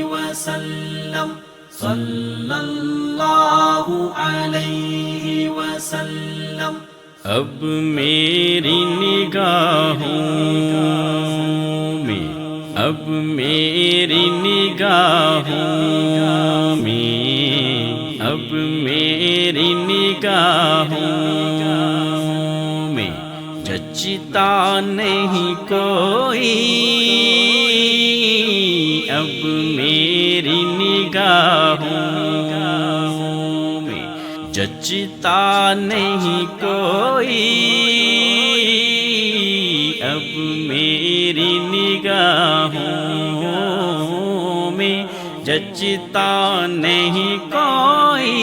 وسلم صلی اللہ علیہ وسلم. اب میری نگاہوں میں، اب میری نگاہوں میں، اب میری نگاہوں میں جچتا نہیں کوئی. اب میری نگاہوں میں جچتا نہیں کوئی. اب میری نگاہوں میں جچتا نہیں کوئی.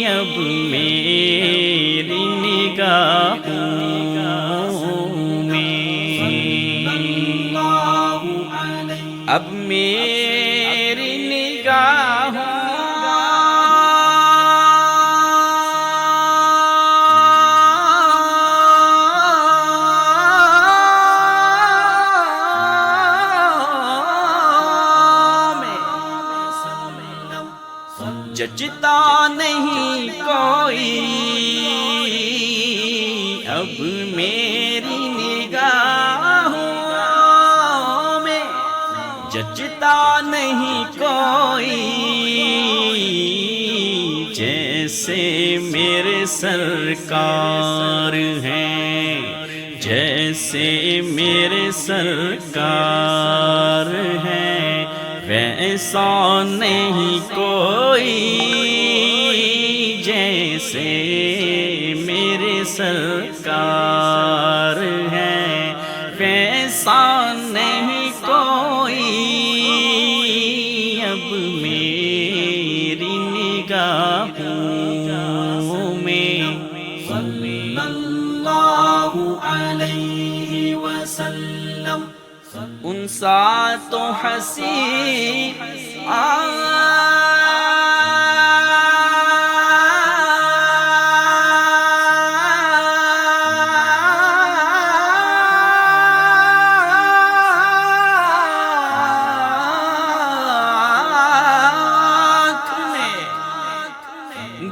اب میری نگاہوں میں، اب میری نگاہوں جچتا نہیں کوئی. اب میری نگاہوں میں جچتا نہیں کوئی. جیسے میرے سرکار ہیں، جیسے میرے سرکار ہیں، ویسا نہیں کوئی. جیسے میرے سرکار ہیں، ویسا نہیں کوئی. اب میری نگاہوں میں صلی اللہ علیہ وسلم. ان سا تو ہنسی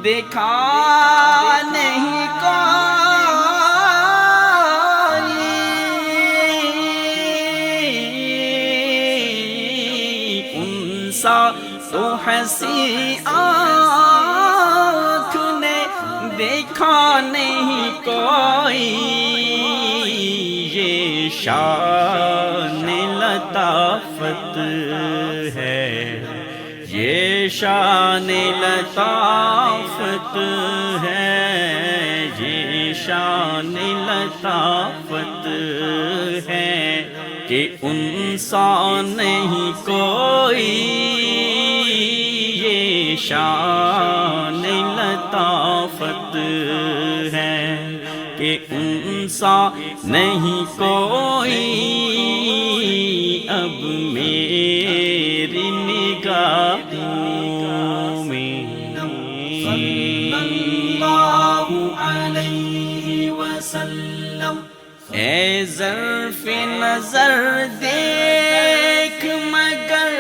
دیکھا نہیں کوئی. ان سا تو ہنسی آنکھ نے دیکھا نہیں کوئی. یہ شان لطافت ہے، یہ شان لطافت ہے، یہ شان لطافت ہے کہ انسان نہیں کوئی. یہ شان لطافت ہے کہ انسان نہیں کوئی. اب میری نگاہوں میں صلی اللہ علیہ وسلم. اے ظرف نظر دیکھ مگر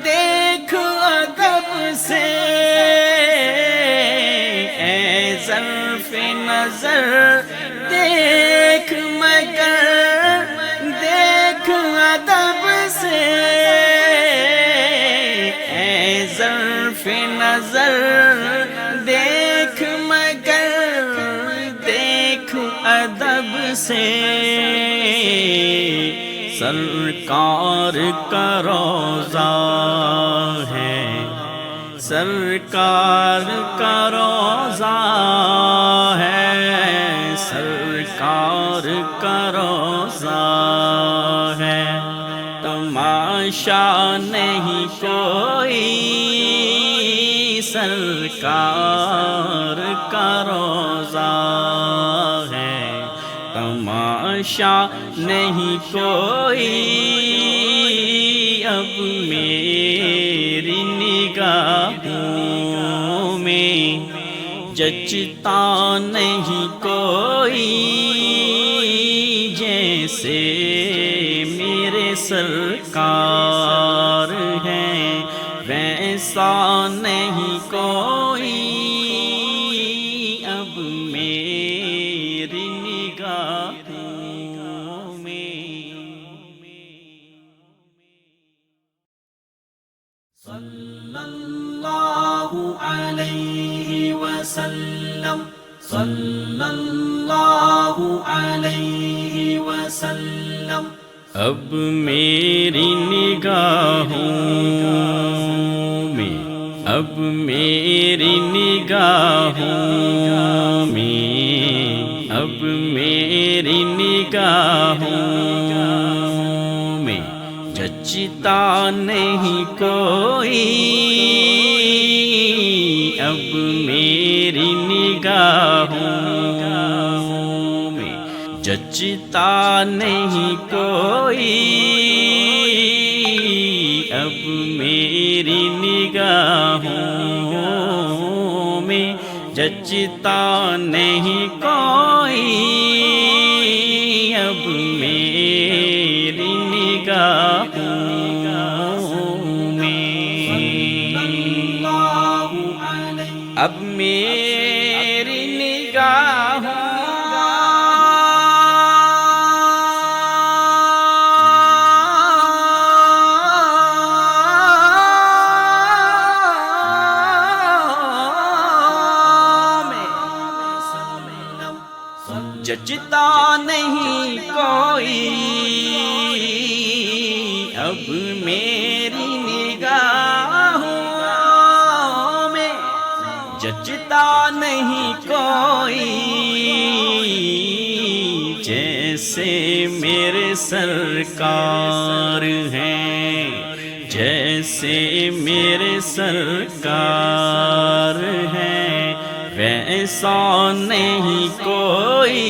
دیکھ ادب سے. اے ظرف نظر دیکھ مگر دیکھ ادب سے. اے ظرف نظر دیکھ مگر دیکھ ادب سے. سرکار کا روضہ ہے، سرکار کا روضہ ہے، سرکار کا روضہ ہے. تماشا نہیں کوئی. سرکار کا روضہ ہے، تماشا نہیں کوئی. اب میری نگاہوں میں جچتا نہیں کوئی. جیسے میرے سرکار ایسا نہیں کوئی اب میری نگاہوں میں۔ صلی اللہ علیہ وسلم، صلی اللہ علیہ وسلم۔ اب میری نگاہوں میں، اب میری نگاہوں میں، اب میری نگاہوں میں جچتا نہیں کوئی اب میری نگاہوں میں جچتا نہیں کوئی اب میری نگاہوں میں جچتا نہیں کوئی اب میری نگاہوں میں۔ اب میری نگاہوں جچتا نہیں کوئی اب میری نگاہوں میں جچتا نہیں کوئی جیسے میرے سرکار ہیں، جیسے میرے سرکار ہیں ویسا نہیں کوئی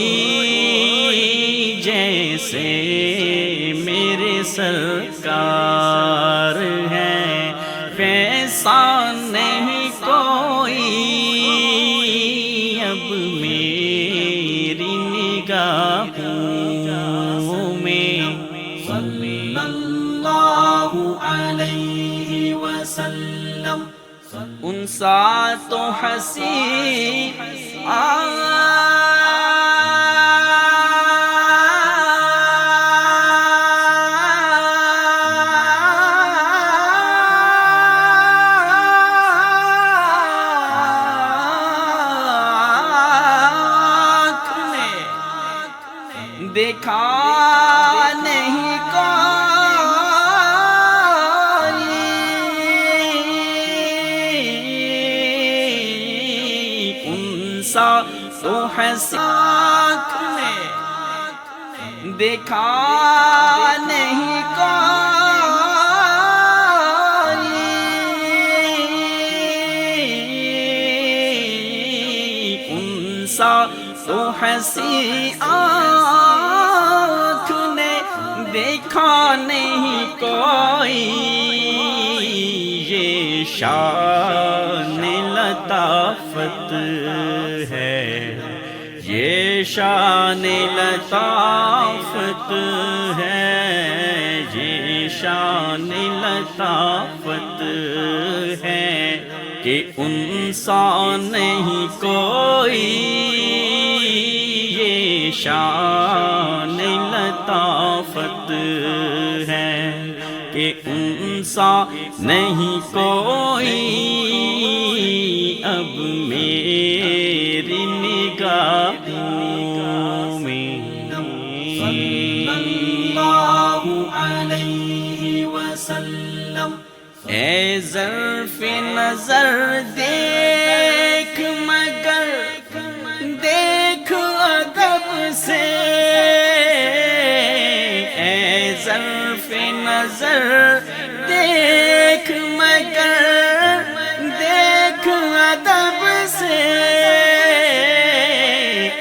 جیسے میرے سرکار ہیں ویسا نہیں کوئی اب میری نگاہوں میں۔ صلی اللہ علیہ وسلم۔ ان سا تو حسین دیکھا نہیں تو حسین نے دیکھا نہیں کوئی ان سا تو حسین آنکھ نے دیکھا نہیں کوئی یہ شان لطافت ہے، یہ شان لطافت ہے، یہ شان لطافت ہے کہ ان سا نہیں کوئی یہ شان لطافت ہے کہ ان سا نہیں کوئی اب میری نگاہوں میں۔ صلی اللہ علیہ وسلم۔ اے ظرف نظر دیکھ مگر دیکھ ادب سے، اے ظرف نظر دیکھ مگر دیکھ ادب سے،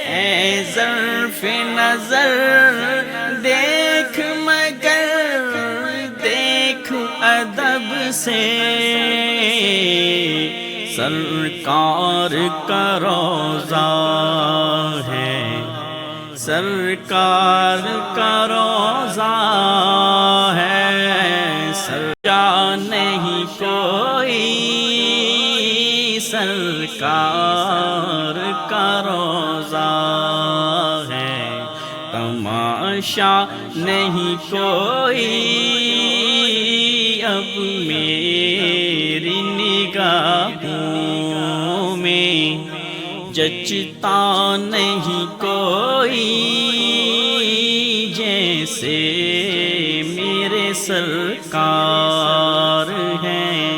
اے ظرف نظر دیکھ مگر دیکھ ادب سے، سرکار کا روضہ ہے، سرکار کا روضہ ہے، سجا نہیں کوئی سرکار کا روضہ ہے، تماشا نہیں کوئی اب میری نگاہوں میں، جچتا نہیں کوئی جیسے میرے سرکار ہیں،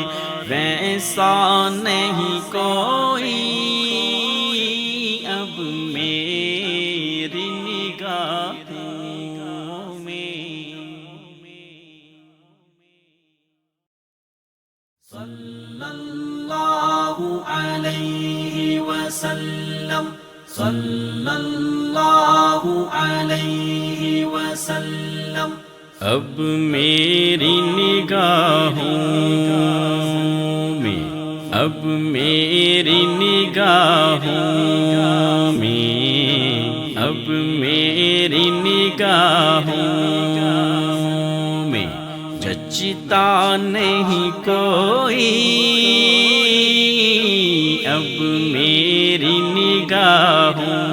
ویسا نہیں کوئی اب میری نگاہوں میں۔ صلی اللہ علیہ وسلم، صلی اللہ علیہ وسلم۔ اب میری نگاہوں میں، اب میری نگاہوں میں، اب میری نگاہوں میں جچتا نہیں کوئی اب میری نگاہوں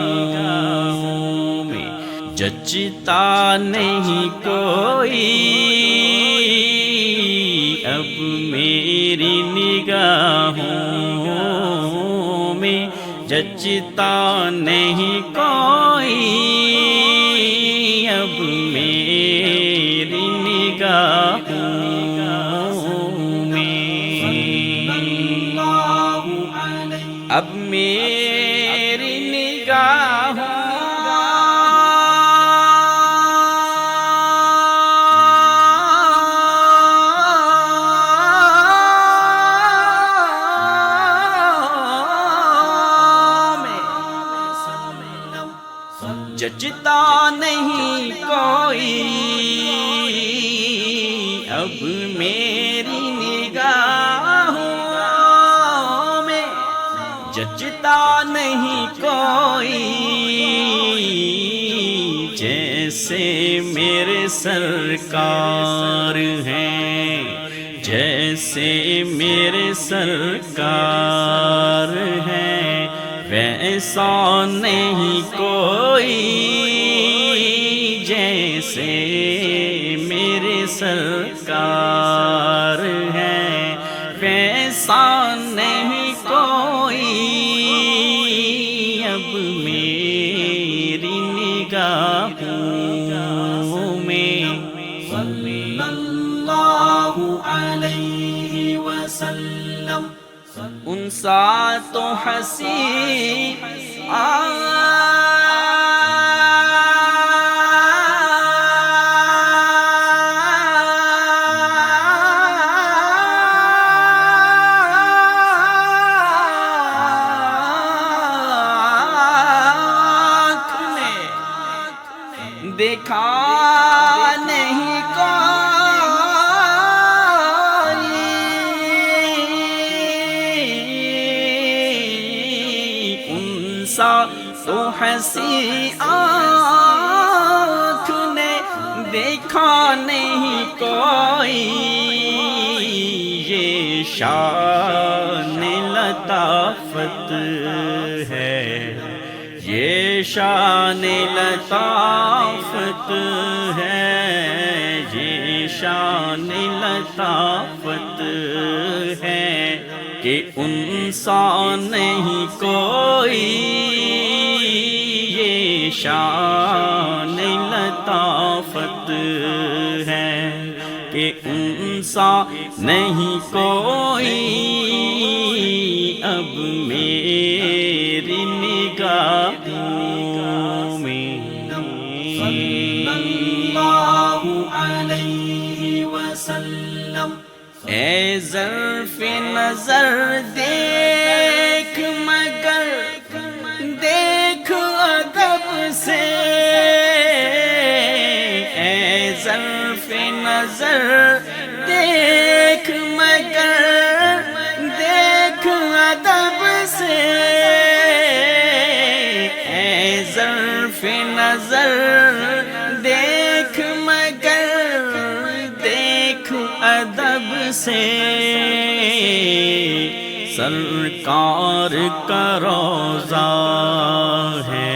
میں، جچتا نہیں کوئی اب میری نگاہوں میں، جچتا نہیں کوئی اب میری نگاہوں میں۔ اب میری نگاہوں جچتا نہیں کوئی اب میری نگاہوں میں، جچتا نہیں کوئی جیسے میرے سرکار ہیں، جیسے میرے سرکار ہیں، ویسا نہیں کوئی جیسے میرے سرکار ہیں، ویسا نہیں کوئی اب میری نگاہوں میں۔ صلی اللہ علیہ وسلم۔ ان سات و حسین دیکھا نہیں تو ہنسی آنکھ نے دیکھا نہیں کوئی یہ شان لطافت ہے، یہ شان لطافت ہے، یہ شان لطافت ہے کہ انسان نہیں کوئی یہ شان لطافت ہے کہ انسان نہیں کوئی اب میری نگاہوں میں۔ صلی اللہ علیہ وسلم۔ اے ظرف نظر دیکھ مگر دیکھ ادب سے، اے ظرف نظر دیکھ مگر دیکھ ادب سے، اے ظرف نظر دیکھ مگر دیکھ ادب سے، سرکار کا روضہ ہے،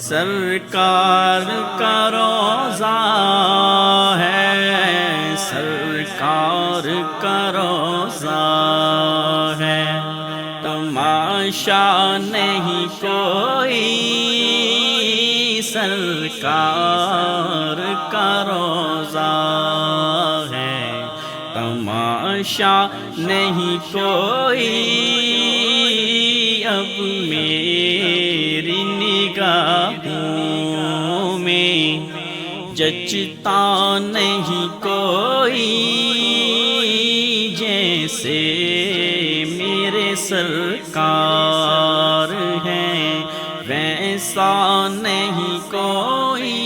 سرکار کا روضہ ہے، سرکار کا روضہ ہے، تماشا نہیں کوئی، سرکار کا روضہ ہے، تماشا نہیں کوئی، اب میری نگاہوں میں جچتا نہیں کوئی، جیسے میرے سرکار ہیں ویسا نہیں کوئی،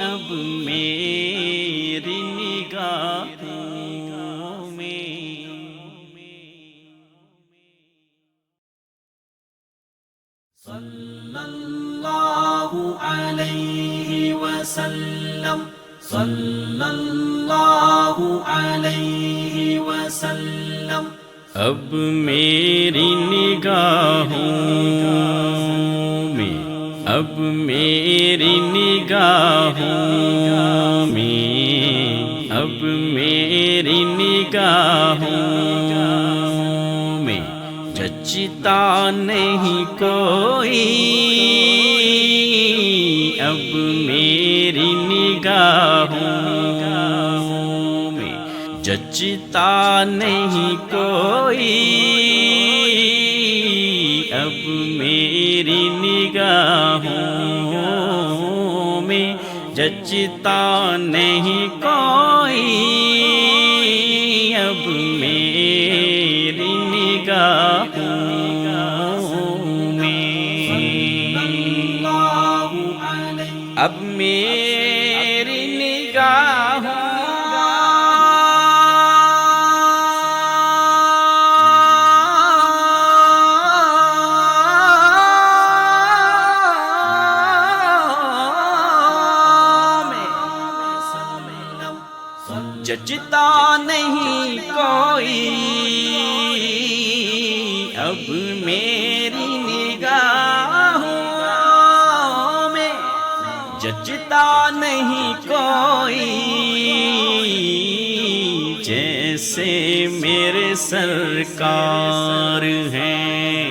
اب میری نگاہوں میں۔ صلی اللہ علیہ وسلم، صلی اللہ علیہ وسلم، اب میری نگاہوں میں، اب میری نگاہوں میں، اب میری نگاہوں میں جچتا نہیں کوئی، اب میری نگاہوں میں جچتا نہیں کوئی، اب میری نگاہوں میں جچتا نہیں کوئی، اب میری نگاہوں میں، اب میری نگاہوں جچتا نہیں کوئی، اب میری نگاہوں میں جچتا نہیں کوئی، جیسے میرے سرکار ہیں،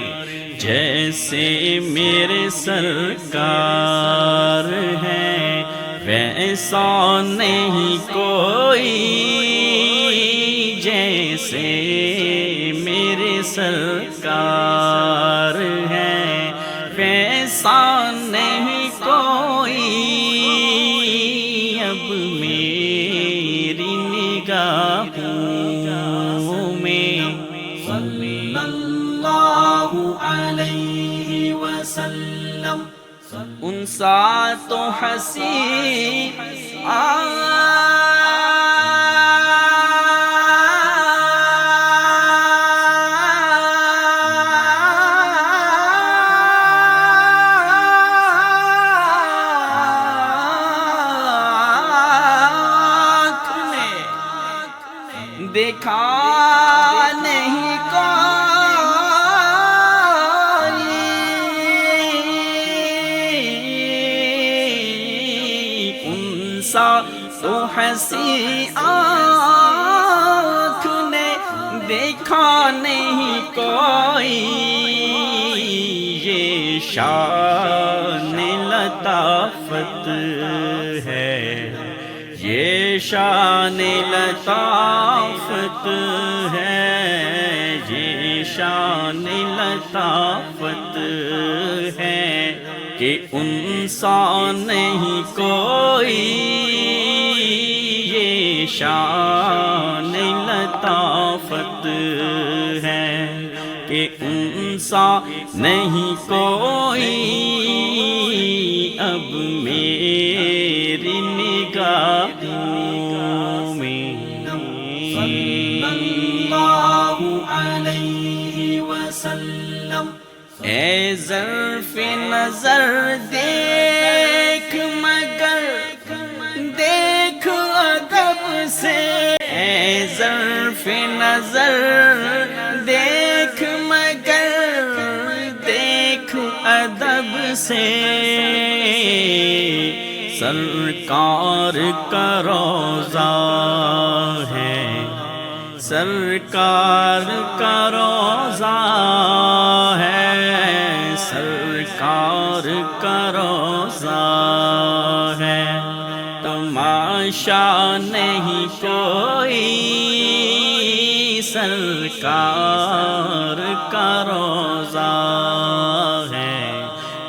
جیسے میرے سرکار ہیں ویسا نہیں کوئی، جیسے میرے سرکار ہیں ویسا نہیں کوئی، اب میری نگاہوں میں۔ صلی اللہ علیہ وسلم، ان سا تو حسین دیکھا نہیں تو ہنسی آنکھ نے دیکھا نہیں کوئی، یہ شان لطافت ہے، یہ شان لطافت ہے، یہ شان لطافت ہے کہ انسان نہیں کوئی، یہ شان لطافت ہے کہ انسان نہیں کوئی، اب میری نگاہوں میں۔ صلی اللہ علیہ وسلم، اے ظرف نظر دیکھ مگر دیکھ ادب سے، اے ظرف نظر دیکھ مگر دیکھ ادب سے سرکار کا روضہ ہے سرکار کا روضہ ہے سرکار کا روضہ ہے تماشا نہیں کوئی سرکار کا روضہ ہے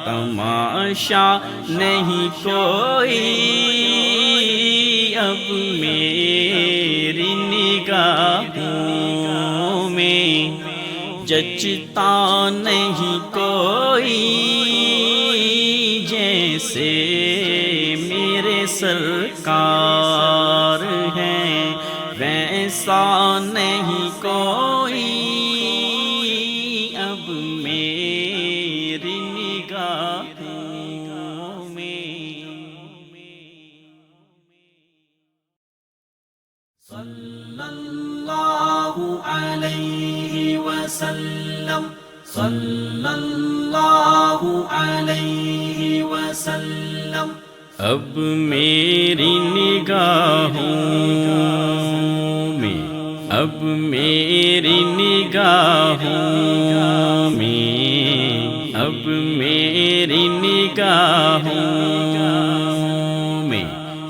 تماشا نہیں کوئی اب میری نگاہوں میں جچتا نہیں کوئی جیسے میرے سرکار ہیں ویسا نہیں کوئی اب میری نگاہوں میں صلی اللہ علیہ وسلم صلی اللہ علیہ وسلم اب میری نگاہوں میں اب میری نگاہوں میں اب میری نگاہوں میں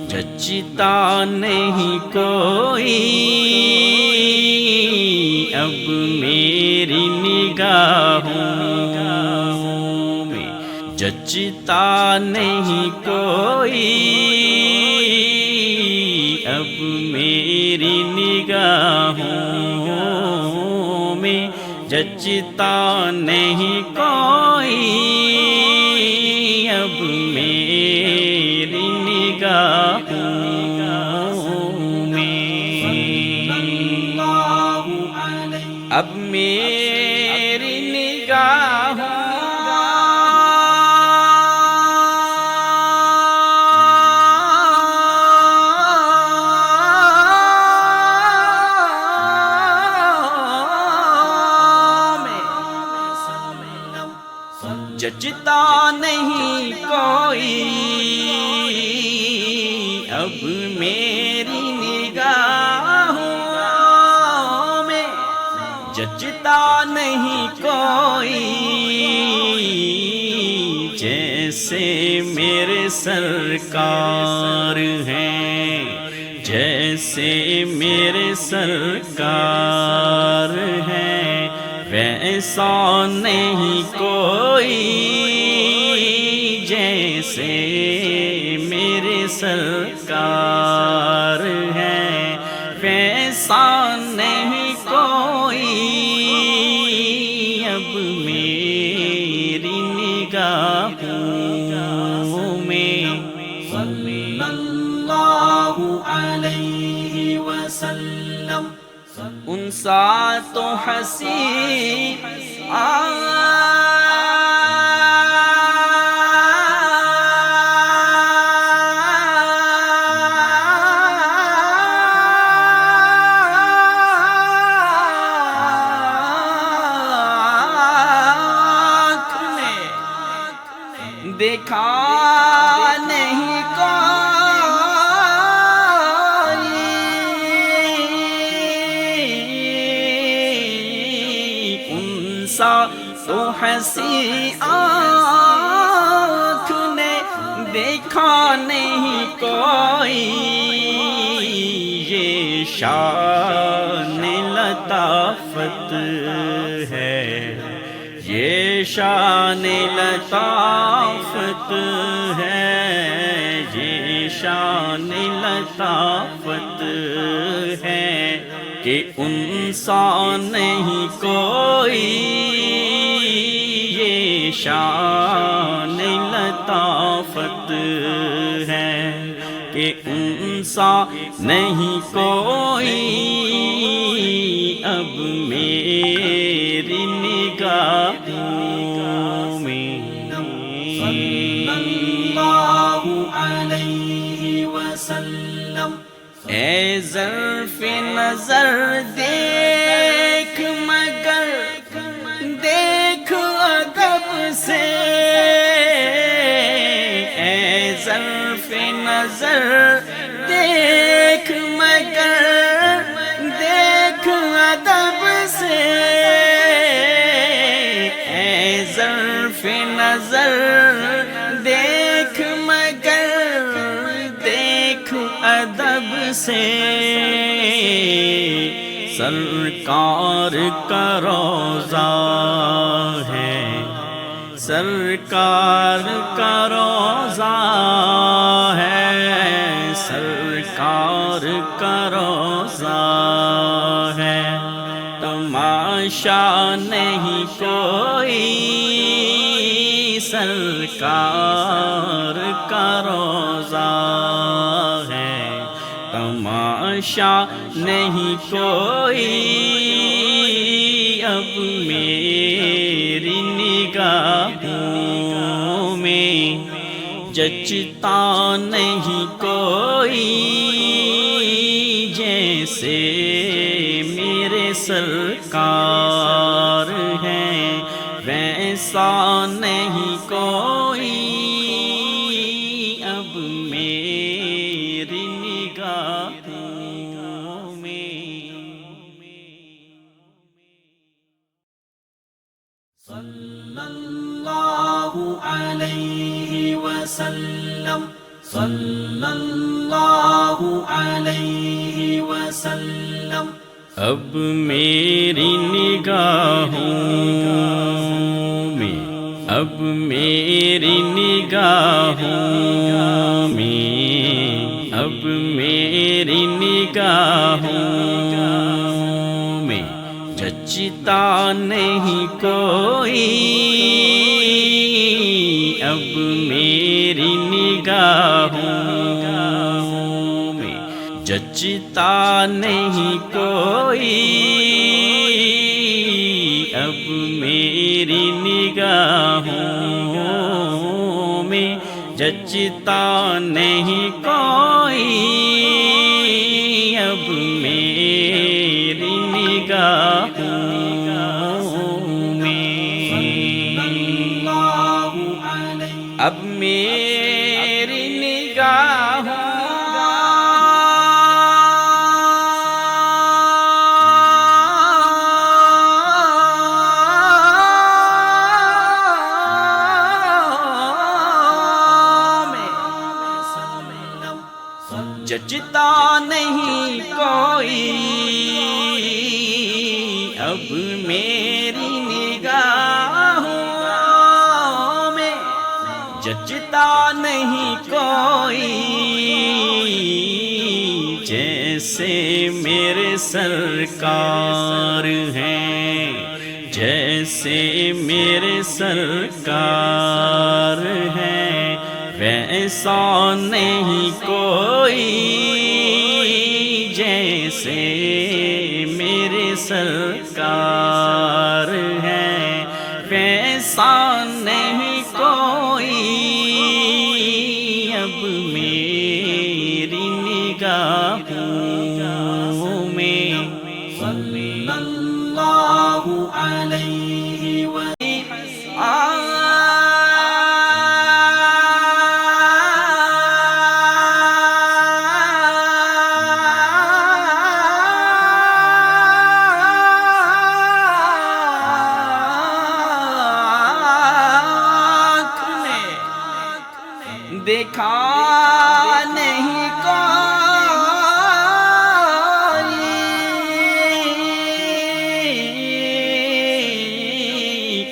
جچتا نہیں کوئی اب میری نگاہوں میں جچتا نہیں کوئی اب میری نگاہوں میں جچتا نہیں کوئی اب میری نگاہوں میں اب میری نگاہوں جچتا نہیں کوئی اب میری نگاہوں میں جچتا نہیں کوئی جیسے میرے سرکار ہیں جیسے میرے سرکار ہیں ویسا نہیں کوئی جیسے میرے سرکار ہیں ویسا نہیں کوئی اب میری نگاہوں میں صلی اللہ علیہ وسلم ان سا تو حسین دیکھا نہیں کوئی ان سا تو ہنسی آنکھ نے دیکھا نہیں کوئی یہ شان لطافت ہے یہ شان لطافت ہے یہ شان لطافت ہے کہ انسان نہیں کوئی یہ شان لطافت ہے کہ انسان نہیں کوئی اب میری نگاہوں میں صلی اللہ علیہ وسلم اے ظرف نظر دیکھ مگر دیکھ ادب سے، اے ظرف نظر دیکھ مگر دیکھ ادب سے، اے ظرف نظر دیکھ مگر دیکھ ادب سے، سرکار کا روضہ ہے، سرکار کا روضہ ہے، سرکار کا روضہ ہے، تماشا نہیں کوئی، سرکار کا روضہ ہے، تماشا نہیں کوئی، اب میری نگاہوں میں جچتا نہیں کوئی، جیسے میرے سرکار ہیں ویسا نہیں کوئی، اب میری نگاہوں میں۔ صلی اللہ علیہ وسلم، صلی اللہ علیہ وسلم۔ اب میری نگاہوں میں، اب میری نگاہوں میں، اب میری نگاہوں میں جچتا نہیں کوئی، اب میری نگاہوں میں جچتا نہیں کوئی، اب میری نگاہوں میں جچتا نہیں کوئی، اب میری نگاہوں میں، اب میری نگاہوں جچتا نہیں کوئی، اب میری نگاہوں میں جچتا نہیں کوئی، جیسے میرے سرکار ہیں، جیسے میرے سرکار ہیں ویسا نہیں کوئی، جیسے میرے سرکار ہیں ویسا نہیں کوئی، اب میری نگاہوں میں، صلی اللہ علیہ وسلم۔ دیکھا نہیں کوئی،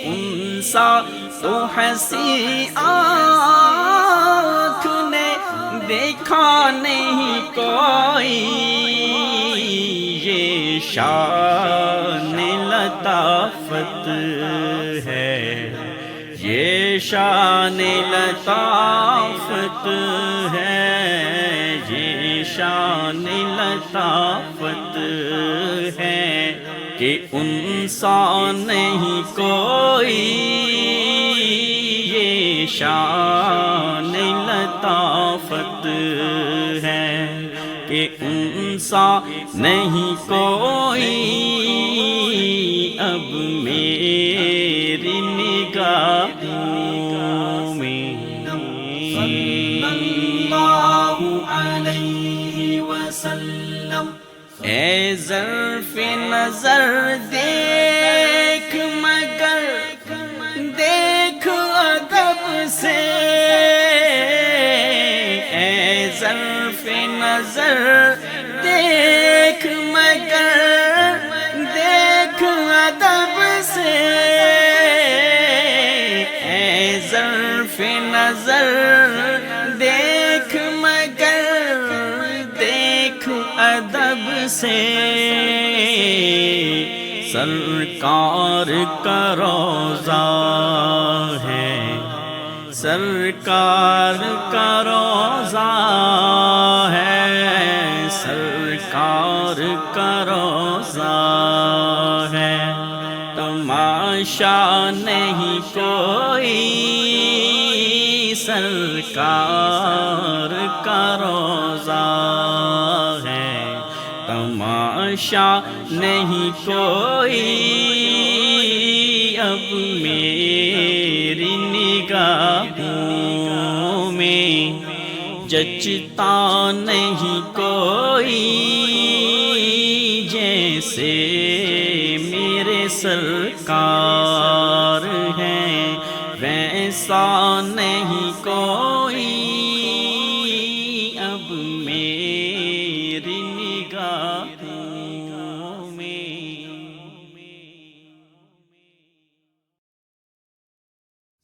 ان سا تو ہنسی آنکھ نے دیکھا نہیں کوئی، یہ شان لطافت ہے، یہ شان لطافت ہے، یہ شان لطافت ہے کہ انسان نہیں کوئی، یہ شان لطافت ہے کہ انسان سا نہیں کوئی اب میری نگاہوں میں صلی اللہ علیہ وسلم اے ظرف نظر دیکھ مگر دیکھ ادب سے اے ظرف نظر دیکھ مگر دیکھ ادب سے اے ظرف نظر دیکھ مگر دیکھ ادب سے سرکار کا روضہ ہے سرکار کا روضہ ہے سرکار کا روضہ ہے تماشا نہیں کوئی سرکار کا روضہ ہے تماشا نہیں کوئی اب میری نگاہوں میں جچتا نہیں کوئی جیسے میرے سرکار ہیں ویسا نہیں کوئی اب میری نگاہوں میں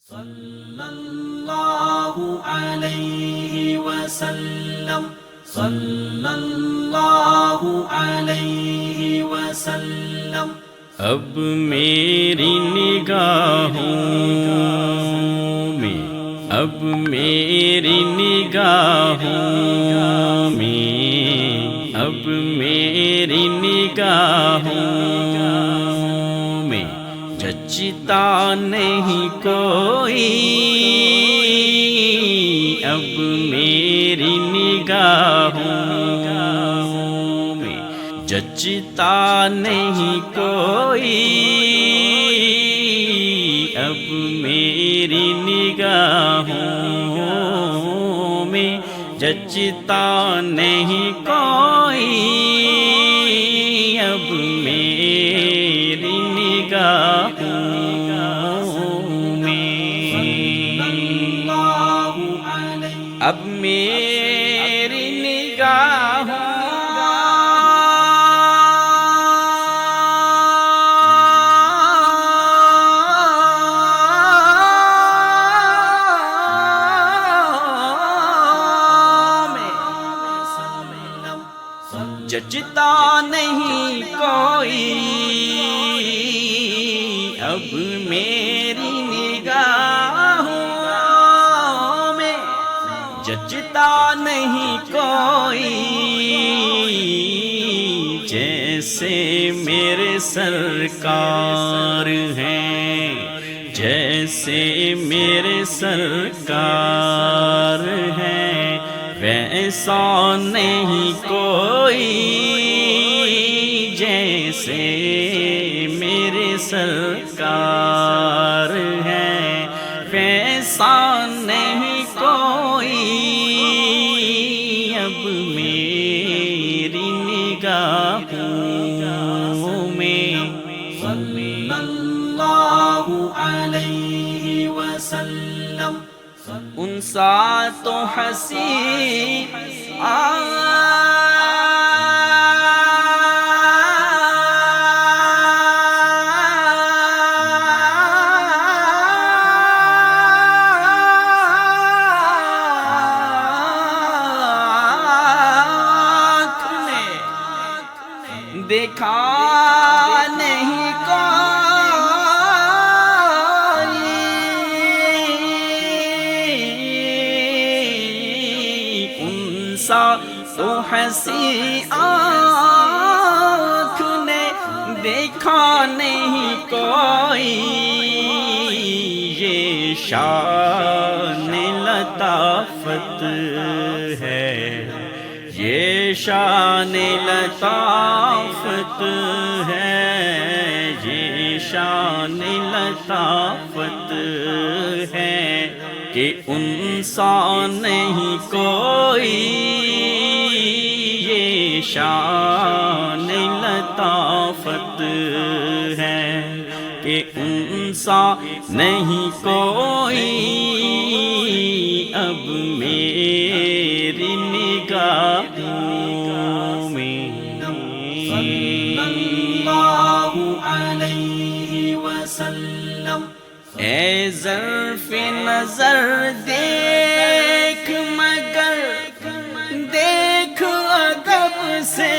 صلی اللہ علیہ وسلم صلی اللہ علیہ وسلم اب میری نگاہوں میں اب میری نگاہوں میں اب میری نگاہوں میں جچتا نہیں کوئی اب میری نگاہوں میں جچتا نہیں کوئی اب میری نگاہوں میں جچتا نہیں کوئی اب میری نگاہوں میں اب میری نگاہوں جچتا نہیں کوئی اب میری نگاہوں میں جچتا نہیں کوئی جیسے میرے سرکار ہیں جیسے میرے سرکار ہیں ویسا نہیں کوئی جیسے میرے سرکار ہیں ویسا نہیں کوئی اب میری نگاہوں میں صلی اللہ علیہ وسلم ان سا تو ہنسی دیکھا نہیں تو ہنسی آنکھ نے دیکھا نہیں کوئی یہ شان لطافت ہے یہ شان لطافت ہے، یہ شان لطافت ہے کہ انسان نہیں کوئی، یہ شان لطافت ہے کہ انسان نہیں کوئی، اب میری نگاہوں میں صلی اللہ علیہ وسلم۔ اے ظرف نظر دیکھ مگر دیکھ ادب سے،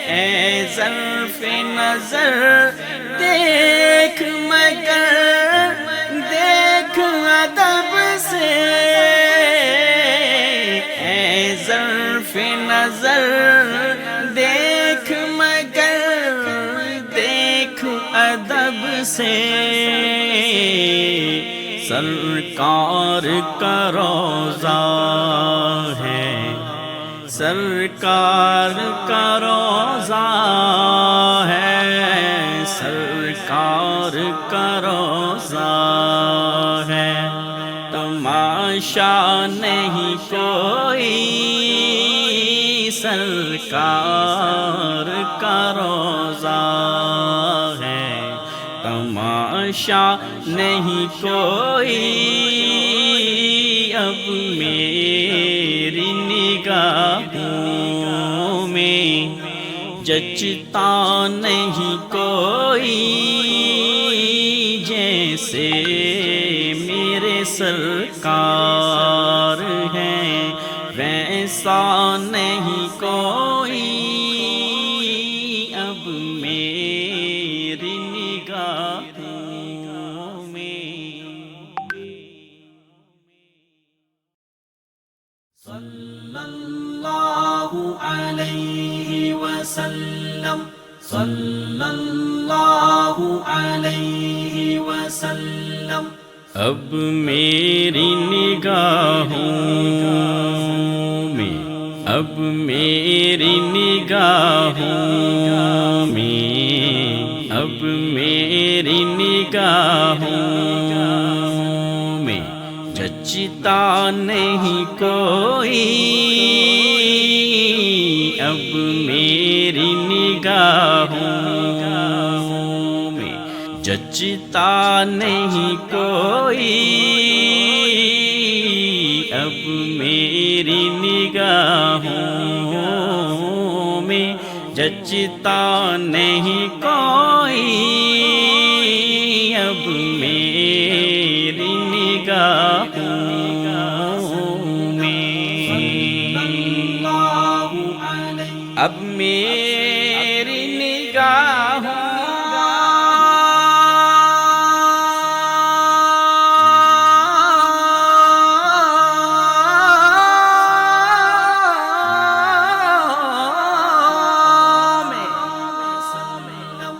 اے ظرف نظر دیکھ مگر دیکھ ادب سے، اے ظرف نظر دیکھ مگر دیکھ ادب سے، سرکار کا روضہ ہے، سرکار کا روضہ ہے، سرکار کا روضہ ہے، تماشا نہیں کوئی، سرکار کا روضہ ہے، تماشا نہیں کوئی، اب میری نگاہوں میں جچتا نہیں کوئی، جیسے میرے سرکار ہیں ویسا نہیں کوئی، اب میری نگاہوں میں۔ صلی اللہ علیہ وسلم، صلی اللہ علیہ وسلم۔ اب میری نگاہوں میں، اب میری نگاہوں میں، اب میری نگاہوں میں جچتا نہیں کوئی، اب میری نگاہوں میں جچتا نہیں کوئی، اب میری نگاہوں میں جچتا نہیں کوئی، اب میری نگاہوں میں، اب میری